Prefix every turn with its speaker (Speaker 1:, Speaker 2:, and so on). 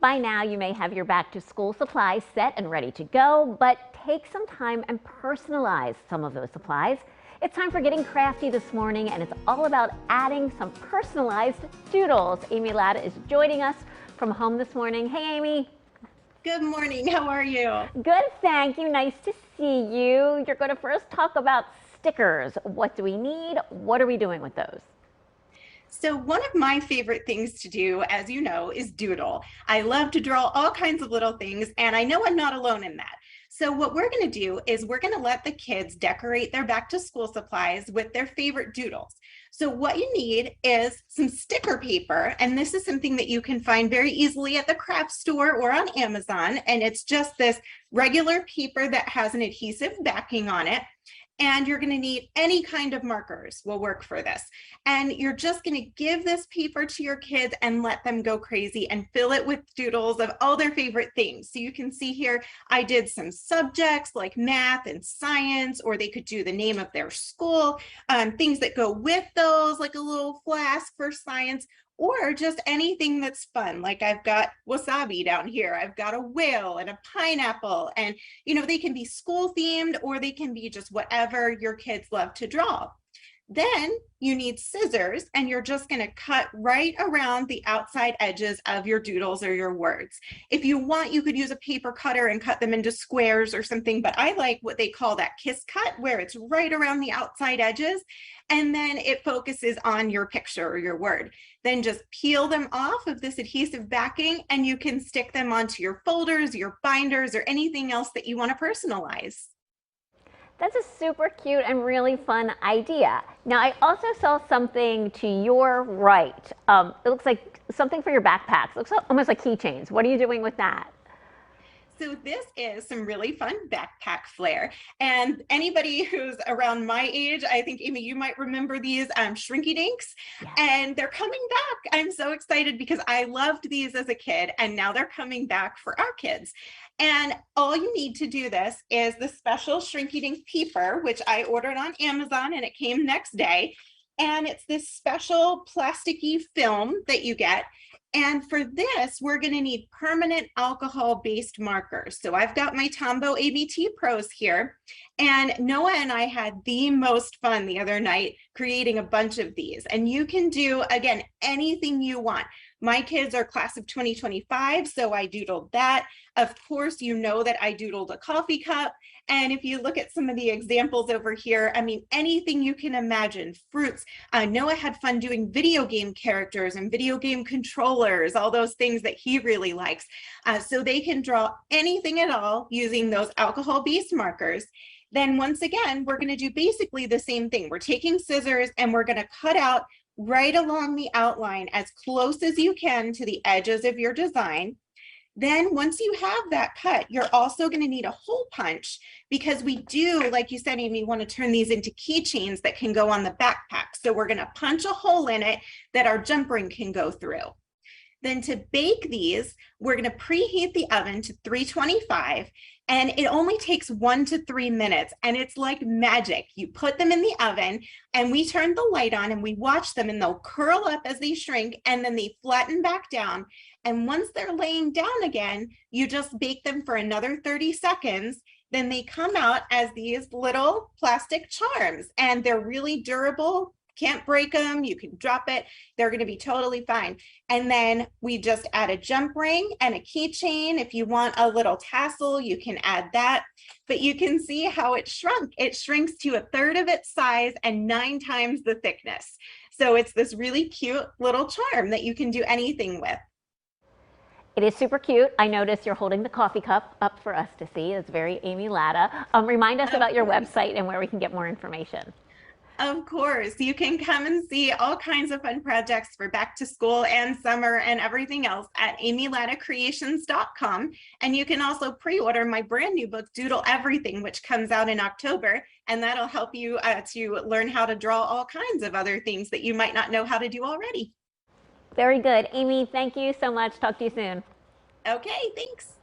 Speaker 1: By now, you may have your back to school supplies set and ready to go, but take some time and personalize some of those supplies. It's time for Getting Crafty this morning, and it's all about adding some personalized doodles. Amy Latta is joining us from home this morning. Hey, Amy.
Speaker 2: Good morning. How are you?
Speaker 1: Good, thank you. Nice to see you. You're going to first talk about stickers. What do we need? What are we doing with those?
Speaker 2: So one of my favorite things to do, as you know, is doodle. I love to draw all kinds of little things, and I know I'm not alone in that. So what we're going to do is we're going to let the kids decorate their back to school supplies with their favorite doodles. So what you need is some sticker paper, and this is something that you can find very easily at the craft store or on Amazon, and it's just this regular paper that has an adhesive backing on it. And you're going to need any kind of markers will work for this. And you're just going to give this paper to your kids and let them go crazy and fill it with doodles of all their favorite things. So you can see here, I did some subjects like math and science, or they could do the name of their school, things that go with those, like a little flask for science, or just anything that's fun. Like I've got wasabi down here. I've got a whale and a pineapple, and they can be school themed or they can be just whatever your kids love to draw. Then you need scissors, and you're just going to cut right around the outside edges of your doodles or your words. If you want, you could use a paper cutter and cut them into squares or something, but I like what they call that kiss cut, where it's right around the outside edges, and then it focuses on your picture or your word. Then just peel them off of this adhesive backing, and you can stick them onto your folders, your binders, or anything else that you want to personalize.
Speaker 1: That's a super cute and really fun idea. Now, I also saw something to your right. It looks like something for your backpacks. It looks almost like keychains. What are you doing with that?
Speaker 2: So this is some really fun backpack flair. And anybody who's around my age, I think, Amy, you might remember these Shrinky Dinks.
Speaker 1: Yes.
Speaker 2: And they're coming back. I'm so excited because I loved these as a kid, and now they're coming back for our kids. And all you need to do this is the special Shrinky Dink paper, which I ordered on Amazon, and it came next day. And it's this special plasticky film that you get. And for this, we're going to need permanent alcohol-based markers. So I've got my Tombow ABT Pros here, and Noah and I had the most fun the other night creating a bunch of these. And you can do, again, anything you want. My kids are class of 2025, so I doodled that. Of course, you know that I doodled a coffee cup. And if you look at some of the examples over here, I mean, anything you can imagine, fruits. Noah had fun doing video game characters and video game controllers, all those things that he really likes. So they can draw anything at all using those alcohol-based markers. Then once again, we're going to do basically the same thing. We're taking scissors and we're going to cut out right along the outline as close as you can to the edges of your design. Then once you have that cut, you're also going to need a hole punch, because we do, like you said, Amy, want to turn these into keychains that can go on the backpack. So we're going to punch a hole in it that our jump ring can go through. Then to bake these, we're going to preheat the oven to 325, and it only takes 1 to 3 minutes, and it's like magic. You put them in the oven, and we turn the light on, and we watch them, and they'll curl up as they shrink, and then they flatten back down. And once they're laying down again, you just bake them for another 30 seconds. Then they come out as these little plastic charms, and they're really durable. Can't break them, you can drop it, they're going to be totally fine. And then we just add a jump ring and a keychain. If you want a little tassel, you can add that. But you can see how it shrunk. It shrinks to 1/3 of its size and 9 times the thickness. So it's this really cute little charm that you can do anything with.
Speaker 1: It is super cute. I noticed you're holding the coffee cup up for us to see. It's very Amy Latta. Remind us about your website and where we can get more information.
Speaker 2: Of course, you can come and see all kinds of fun projects for back to school and summer and everything else at amylattacreations.com. And you can also pre-order my brand new book, Doodle Everything, which comes out in October. And that'll help you to learn how to draw all kinds of other things that you might not know how to do already.
Speaker 1: Very good. Amy, thank you so much. Talk to you soon.
Speaker 2: Okay, thanks.